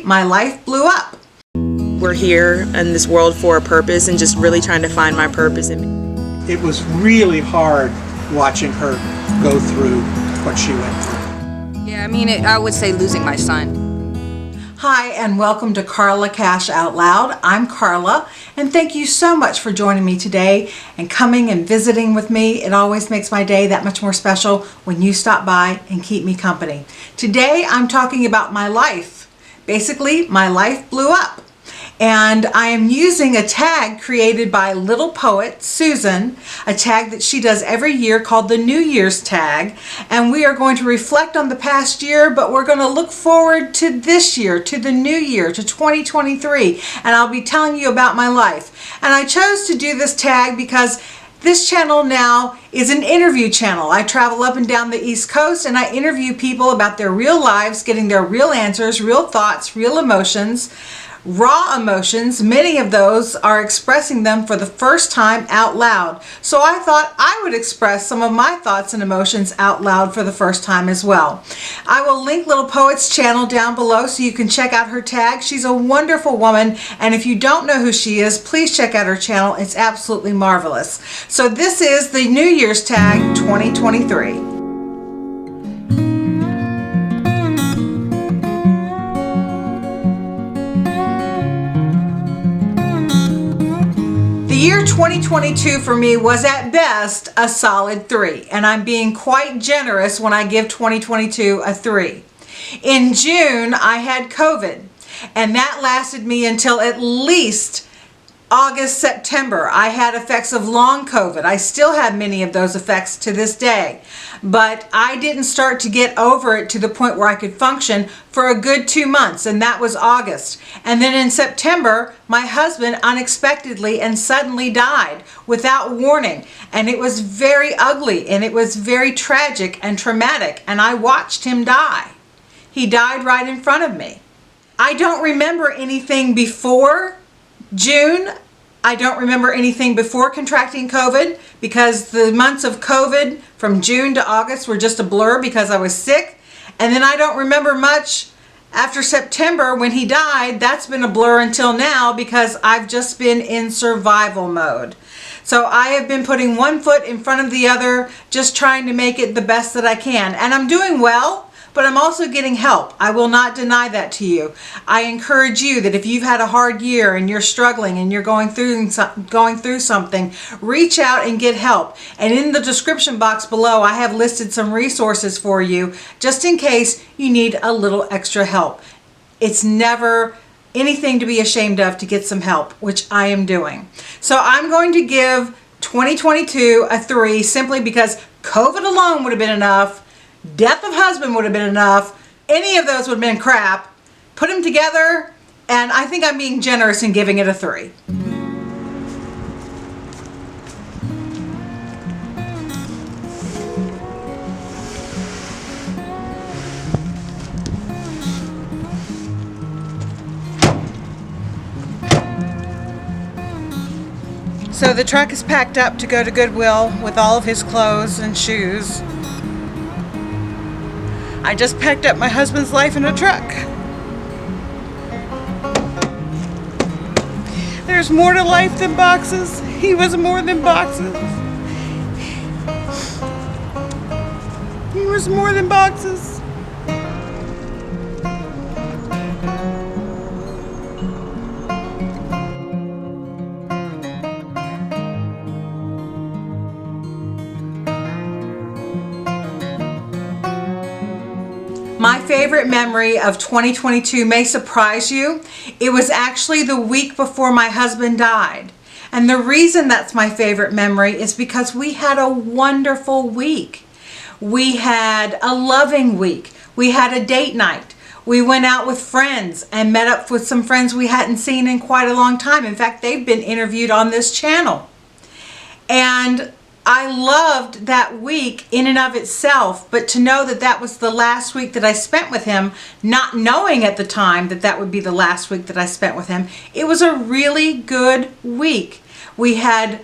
My Life Blew Up. We're here in this world for a purpose and just really trying to find my purpose. It was really hard watching her go through what she went through. Yeah, I mean, I would say losing my son. Hi, and welcome to Carla Cash Out Loud. I'm Carla, and thank you so much for joining me today and coming and visiting with me. It always makes my day that much more special when you stop by and keep me company. Today, I'm talking about my life. Basically, my life blew up. And I am using a tag created by Little Poet Susan, a tag that she does every year called the New Year's tag. And we are going to reflect on the past year, but we're going to look forward to this year, to the new year, to 2023. And I'll be telling you about my life. And I chose to do this tag because this channel now is an interview channel. I travel up and down the East Coast and I interview people about their real lives, getting their real answers, real thoughts, real emotions. Raw emotions. Many of those are expressing them for the first time out loud. So I thought I would express some of my thoughts and emotions out loud for the first time as well. I will link Little Poet's channel down below so you can check out her tag. She's a wonderful woman, and if you don't know who she is, please check out her channel. It's absolutely marvelous. So this is the New Year's tag 2023. The year 2022 for me was at best a solid 3, and I'm being quite generous when I give 2022 a 3. In June, I had COVID, and that lasted me until at least August, September. I had effects of long COVID. I still have many of those effects to this day, but I didn't start to get over it to the point where I could function for a good 2 months, and that was August. And then in September, my husband unexpectedly and suddenly died without warning, and it was very ugly, and it was very tragic and traumatic, and I watched him die. He died right in front of me. I don't remember anything before June. I don't remember anything before contracting COVID because the months of COVID from June to August were just a blur because I was sick. And then I don't remember much after September when he died. That's been a blur until now because I've just been in survival mode. So I have been putting one foot in front of the other, just trying to make it the best that I can. And I'm doing well. But I'm also getting help. I will not deny that to you. I encourage you that if you've had a hard year and you're struggling and you're going through something, reach out and get help. And in the description box below, I have listed some resources for you just in case you need a little extra help. It's never anything to be ashamed of to get some help, which I am doing. So I'm going to give 2022 a 3 simply because COVID alone would have been enough. Death of husband would have been enough. Any of those would have been crap. Put them together, and I think I'm being generous in giving it a 3. So the truck is packed up to go to Goodwill with all of his clothes and shoes. I just packed up my husband's life in a truck. There's more to life than boxes. He was more than boxes. He was more than boxes. My favorite memory of 2022 may surprise you. It was actually the week before my husband died. And the reason that's my favorite memory is because we had a wonderful week. We had a loving week. We had a date night. We went out with friends and met up with some friends we hadn't seen in quite a long time. In fact, they've been interviewed on this channel. And I loved that week in and of itself, but to know that that was the last week that I spent with him, not knowing at the time that that would be the last week that I spent with him, it was a really good week. We had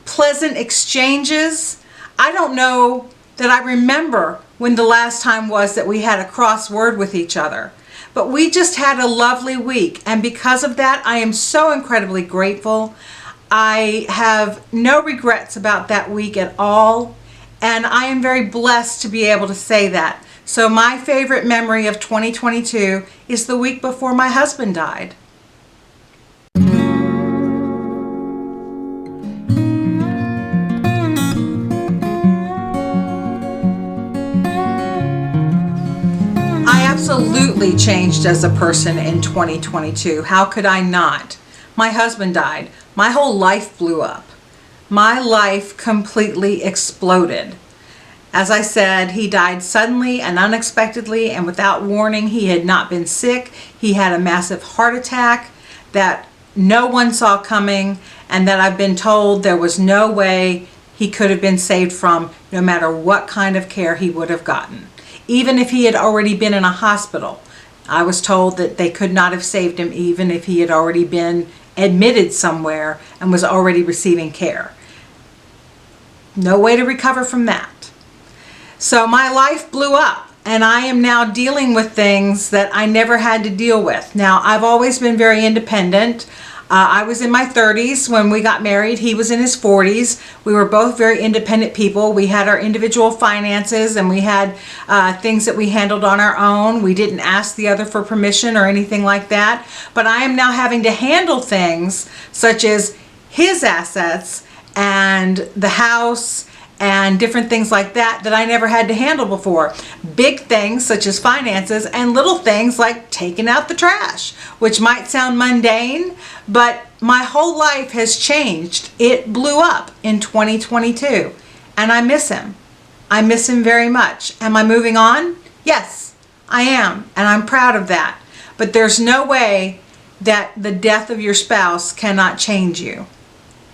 pleasant exchanges. I don't know that I remember when the last time was that we had a crossword with each other, But we just had a lovely week, and because of that, I am so incredibly grateful. I have no regrets about that week at all, and I am very blessed to be able to say that. So my favorite memory of 2022 is the week before my husband died. I absolutely changed as a person in 2022. How could I not? My husband died. My whole life blew up. My life completely exploded. As I said, he died suddenly and unexpectedly and without warning. He had not been sick. He had a massive heart attack that no one saw coming, and that I've been told there was no way he could have been saved from, no matter what kind of care he would have gotten. Even if he had already been in a hospital, I was told that they could not have saved him even if he had already been admitted somewhere and was already receiving care. No way to recover from that. So my life blew up, and I am now dealing with things that I never had to deal with. Now, I've always been very independent. I was in my 30s when we got married. He was in his 40s. We were both very independent people. We had our individual finances, and we had things that we handled on our own. We didn't ask the other for permission or anything like that. But I am now having to handle things such as his assets and the house and different things like that that I never had to handle before. Big things such as finances, and little things like taking out the trash, which might sound mundane, but my whole life has changed. It blew up in 2022, and I miss him. I miss him very much. Am I moving on? Yes, I am, and I'm proud of that. But there's no way that the death of your spouse cannot change you.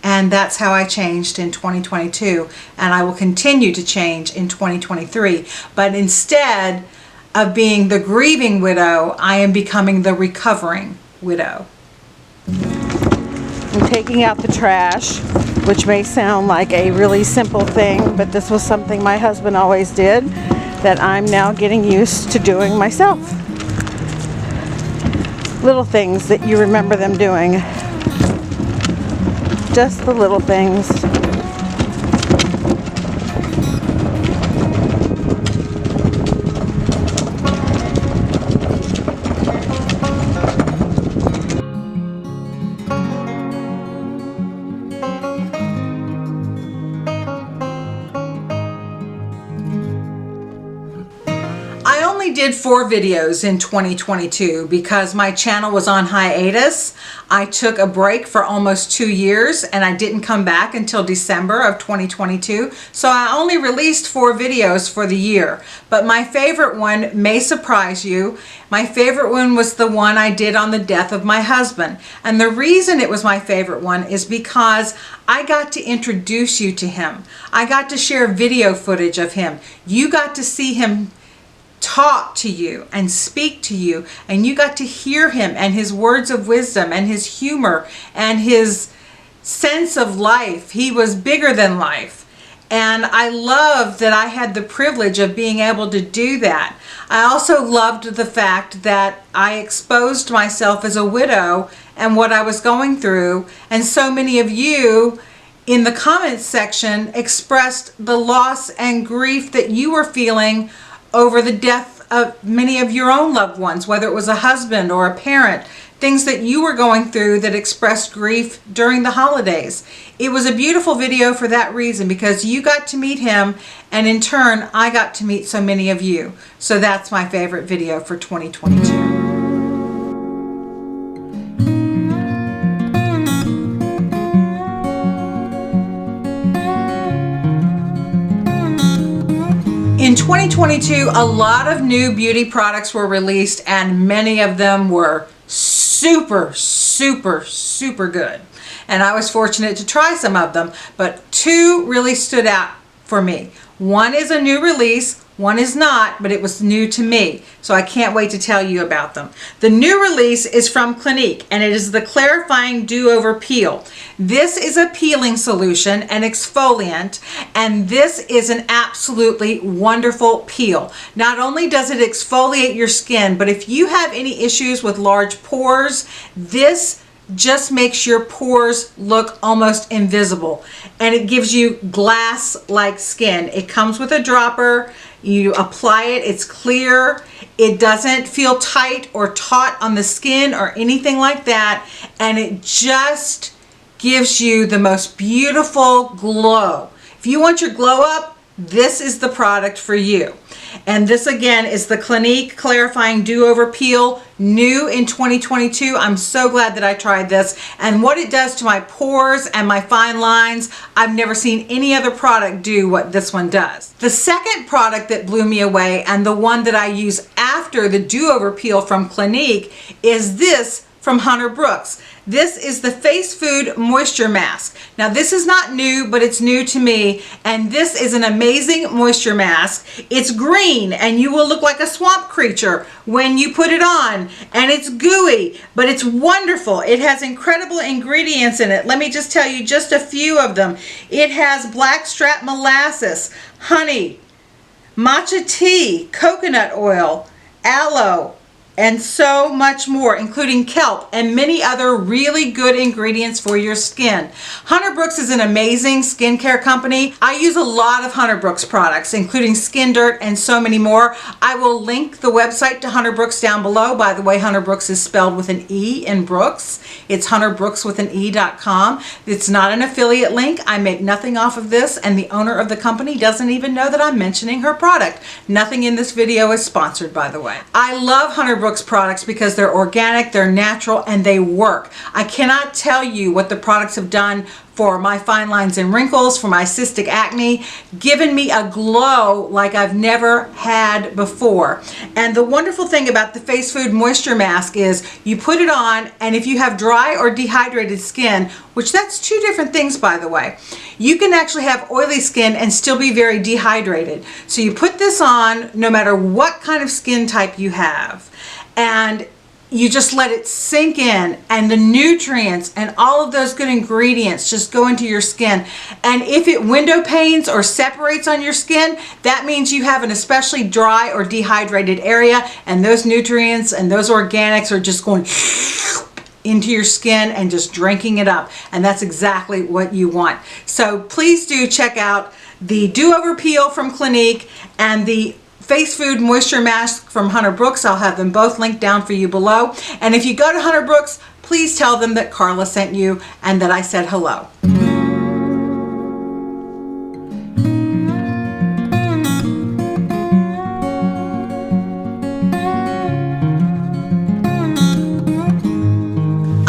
And that's how I changed in 2022, and I will continue to change in 2023. But instead of being the grieving widow, I am becoming the recovering widow. I'm taking out the trash, which may sound like a really simple thing, but this was something my husband always did that I'm now getting used to doing myself. Little things that you remember them doing. Just the little things. I only did 4 videos in 2022 because my channel was on hiatus. I took a break for almost 2 years, and I didn't come back until December of 2022. So I only released 4 videos for the year. But my favorite one may surprise you. My favorite one was the one I did on the death of my husband. And the reason it was my favorite one is because I got to introduce you to him. I got to share video footage of him. You got to see him talk to you and speak to you, and you got to hear him and his words of wisdom and his humor and his sense of life. He was bigger than life, and I love that I had the privilege of being able to do that. I also loved the fact that I exposed myself as a widow and what I was going through, and so many of you in the comments section expressed the loss and grief that you were feeling over the death of many of your own loved ones, whether it was a husband or a parent, things that you were going through that expressed grief during the holidays. It was a beautiful video for that reason, because you got to meet him, and in turn, I got to meet so many of you. So that's my favorite video for 2022. In 2022, a lot of new beauty products were released, and many of them were super good. And I was fortunate to try some of them, but 2 really stood out for me. One is a new release, One is not, but it was new to me, so I can't wait to tell you about them. The new release is from Clinique, and it is the Clarifying Do-Over Peel. This is a peeling solution, an exfoliant, and this is an absolutely wonderful peel. Not only does it exfoliate your skin, but if you have any issues with large pores, this just makes your pores look almost invisible, and it gives you glass-like skin. It comes with a dropper. You apply it, it's clear. It doesn't feel tight or taut on the skin or anything like that, and it just gives you the most beautiful glow. If you want your glow up, this is the product for you. And this again is the Clinique Clarifying Do-Over Peel, new in 2022. I'm so glad that I tried this, and what it does to my pores and my fine lines, I've never seen any other product do what this one does. The second product that blew me away, and the one that I use after the Do-Over Peel from Clinique, is this from Hunter Brooks. This is the Face Food Moisture Mask. Now this is not new, but it's new to me, and this is an amazing moisture mask. It's green, and you will look like a swamp creature when you put it on, and it's gooey, but it's wonderful. It has incredible ingredients in it. Let me just tell you just a few of them. It has blackstrap molasses, honey, matcha tea, coconut oil, aloe, and so much more, including kelp and many other really good ingredients for your skin. Hunter Brooks is an amazing skincare company. I use a lot of Hunter Brooks products, including Skin Dirt and so many more. I will link the website to Hunter Brooks down below. By the way, Hunter Brooks is spelled with an E in Brooks. It's hunterbrooks.com. It's not an affiliate link. I make nothing off of this, and the owner of the company doesn't even know that I'm mentioning her product. Nothing in this video is sponsored, by the way. I love Hunter Brooks products because they're organic, they're natural, and they work. I cannot tell you what the products have done for my fine lines and wrinkles, for my cystic acne, given me a glow like I've never had before. And the wonderful thing about the Face Food Moisture Mask is you put it on, and if you have dry or dehydrated skin, which that's two different things, by the way, you can actually have oily skin and still be very dehydrated. So you put this on no matter what kind of skin type you have, and you just let it sink in, and the nutrients and all of those good ingredients just go into your skin. And if it window panes or separates on your skin, that means you have an especially dry or dehydrated area, and those nutrients and those organics are just going into your skin and just drinking it up, and that's exactly what you want. So please do check out the Do-Over Peel from Clinique and the Face Food Moisture Mask from Hunter Brooks. I'll have them both linked down for you below. And if you go to Hunter Brooks, please tell them that Carla sent you and that I said hello.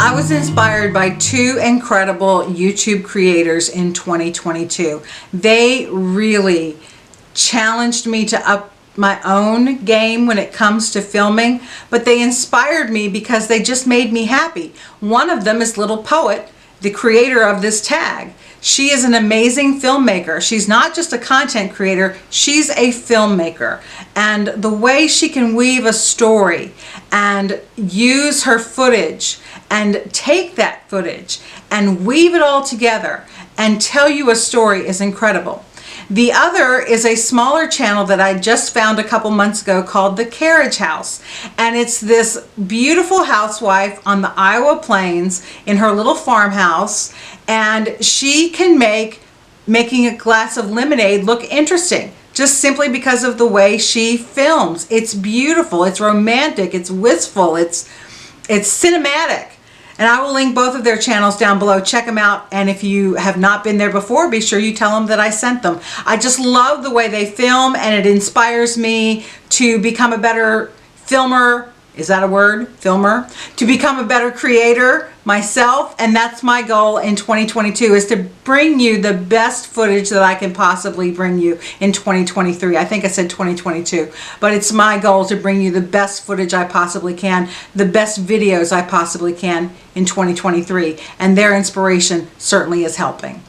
I was inspired by two incredible YouTube creators in 2022. They really challenged me to up my own game when it comes to filming, but they inspired me because they just made me happy. One of them is Little Poet, the creator of this tag. She is an amazing filmmaker. She's not just a content creator, she's a filmmaker. And the way she can weave a story and use her footage and take that footage and weave it all together and tell you a story is incredible. The other is a smaller channel that I just found a couple months ago called The Carriage House. And it's this beautiful housewife on the Iowa Plains in her little farmhouse. And she can make making a glass of lemonade look interesting just simply because of the way she films. It's beautiful, it's romantic, it's wistful, it's cinematic. And I will link both of their channels down below. Check them out. And if you have not been there before, be sure you tell them that I sent them. I just love the way they film, and it inspires me to become a better filmer. Is that a word? Filmer? To become a better creator myself. And that's my goal in 2022, is to bring you the best footage that I can possibly bring you in 2023. I think I said 2022, but it's my goal to bring you the best footage I possibly can, the best videos I possibly can in 2023. And their inspiration certainly is helping.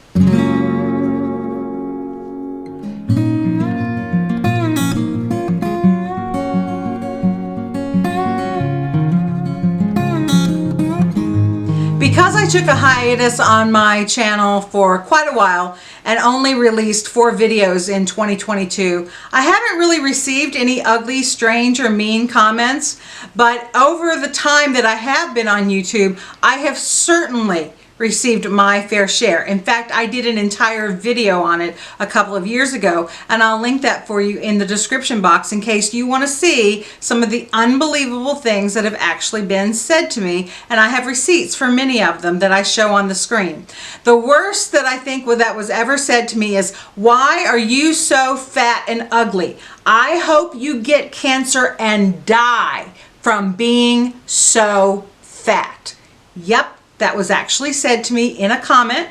Because I took a hiatus on my channel for quite a while and only released 4 videos in 2022, I haven't really received any ugly, strange, or mean comments, but over the time that I have been on YouTube, I have certainly received my fair share. In fact, I did an entire video on it a couple of years ago, and I'll link that for you in the description box in case you want to see some of the unbelievable things that have actually been said to me, and I have receipts for many of them that I show on the screen. The worst that I think that was ever said to me is, "Why are you so fat and ugly? I hope you get cancer and die from being so fat." Yep. That was actually said to me in a comment.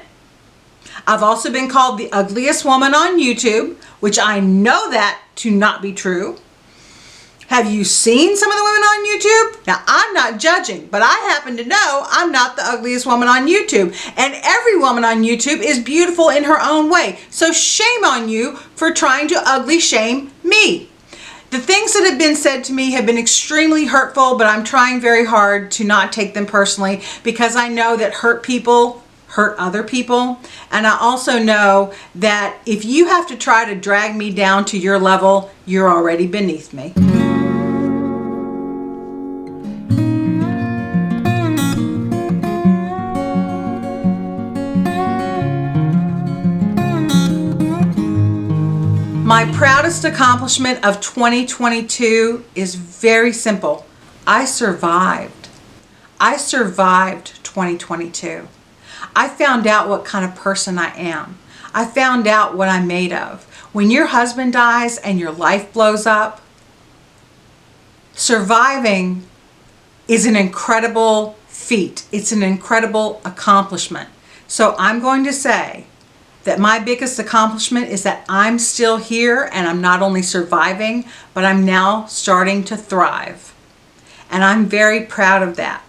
I've also been called the ugliest woman on YouTube, which I know that to not be true. Have you seen some of the women on YouTube? Now, I'm not judging, but I happen to know I'm not the ugliest woman on YouTube. And every woman on YouTube is beautiful in her own way. So shame on you for trying to ugly shame me. The things that have been said to me have been extremely hurtful, but I'm trying very hard to not take them personally because I know that hurt people hurt other people. And I also know that if you have to try to drag me down to your level, you're already beneath me. My proudest accomplishment of 2022 is very simple. I survived. I survived 2022. I found out what kind of person I am. I found out what I'm made of. When your husband dies and your life blows up, surviving is an incredible feat. It's an incredible accomplishment. So I'm going to say that my biggest accomplishment is that I'm still here and I'm not only surviving, but I'm now starting to thrive. And I'm very proud of that.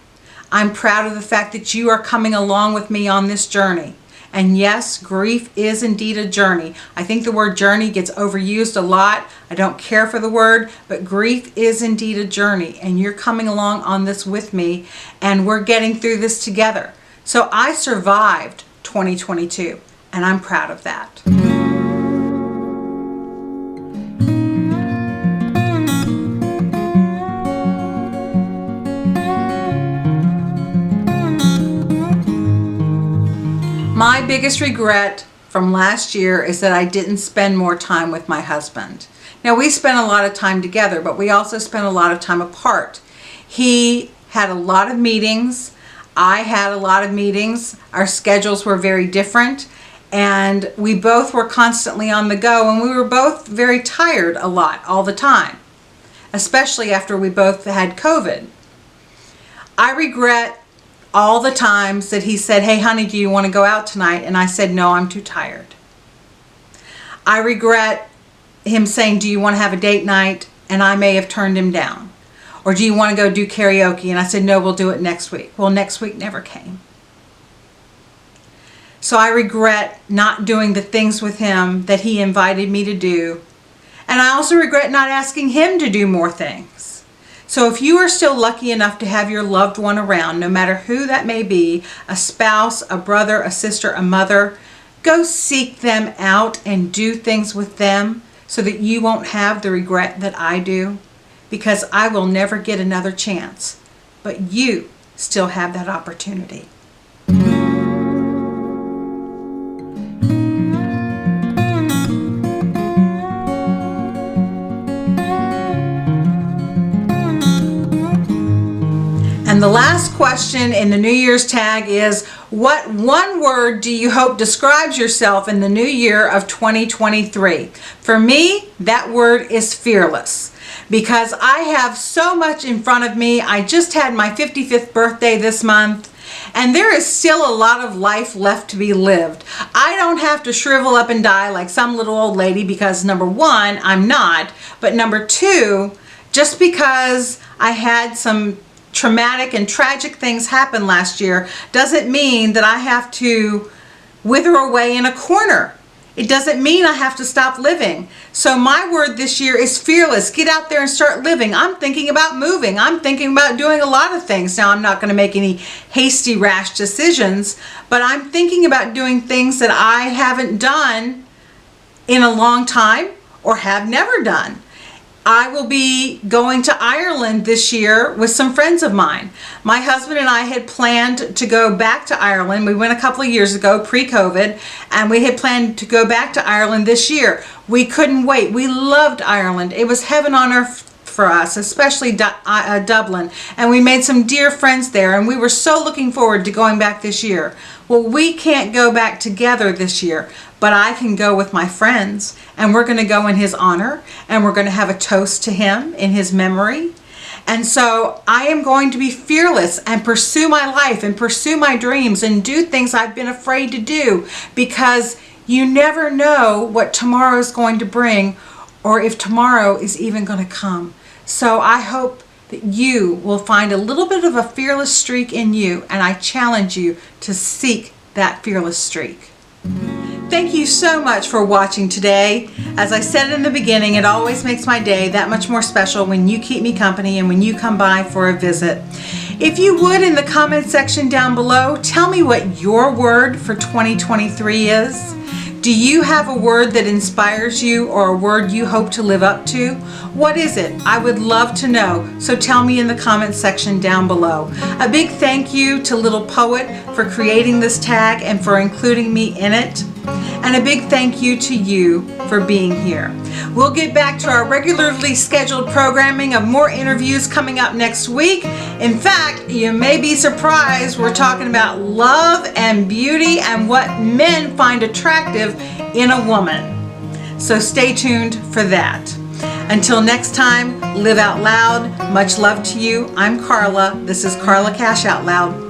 I'm proud of the fact that you are coming along with me on this journey. And yes, grief is indeed a journey. I think the word journey gets overused a lot. I don't care for the word, but grief is indeed a journey. And you're coming along on this with me, and we're getting through this together. So I survived 2022. And I'm proud of that. My biggest regret from last year is that I didn't spend more time with my husband. Now, we spent a lot of time together, but we also spent a lot of time apart. He had a lot of meetings. I had a lot of meetings. Our schedules were very different. And we both were constantly on the go, and we were both very tired a lot, all the time, especially after we both had COVID. I regret all the times that he said, "Hey honey, do you want to go out tonight?" And I said, "No, I'm too tired." I regret him saying, "Do you want to have a date night?" And I may have turned him down. Or, "Do you want to go do karaoke?" And I said, "No, we'll do it next week." Well, next week never came. So I regret not doing the things with him that he invited me to do. And I also regret not asking him to do more things. So if you are still lucky enough to have your loved one around, no matter who that may be, a spouse, a brother, a sister, a mother, go seek them out and do things with them so that you won't have the regret that I do. Because I will never get another chance. But you still have that opportunity. And the last question in the New Year's tag is, what one word do you hope describes yourself in the new year of 2023? For me, that word is fearless. Because I have so much in front of me. I just had my 55th birthday this month. And there is still a lot of life left to be lived. I don't have to shrivel up and die like some little old lady because, number one, I'm not. But number two, just because I had some traumatic and tragic things happen last year doesn't mean that I have to wither away in a corner. it doesn't mean I have to stop living. So my word this year is fearless. Get out there and start living. I'm thinking about moving. I'm thinking about doing a lot of things. Now, I'm not going to make any hasty, rash decisions, but I'm thinking about doing things that I haven't done in a long time or have never done. I will be going to Ireland this year with some friends of mine. My husband and I had planned to go back to Ireland. We went a couple of years ago, pre-COVID, and we had planned to go back to Ireland this year. We couldn't wait. We loved Ireland. It was heaven on earth for us, especially Dublin. And we made some dear friends there, and we were so looking forward to going back this year. Well, we can't go back together this year, but I can go with my friends, and we're going to go in his honor, and we're going to have a toast to him in his memory. And so I am going to be fearless and pursue my life and pursue my dreams and do things I've been afraid to do, because you never know what tomorrow is going to bring or if tomorrow is even going to come. So I hope that you will find a little bit of a fearless streak in you, and I challenge you to seek that fearless streak. Thank you so much for watching today. As I said in the beginning, it always makes my day that much more special when you keep me company and when you come by for a visit. If you would, in the comment section down below, tell me what your word for 2023 is. Do you have a word that inspires you or a word you hope to live up to? What is it? I would love to know, so tell me in the comment section down below. A big thank you to Little Poet for creating this tag and for including me in it. And a big thank you to you for being here. We'll get back to our regularly scheduled programming of more interviews coming up next week. In fact, you may be surprised, we're talking about love and beauty and what men find attractive in a woman. So stay tuned for that. Until next time, live out loud. Much love to you. I'm Carla. This is Carla Cash Out Loud.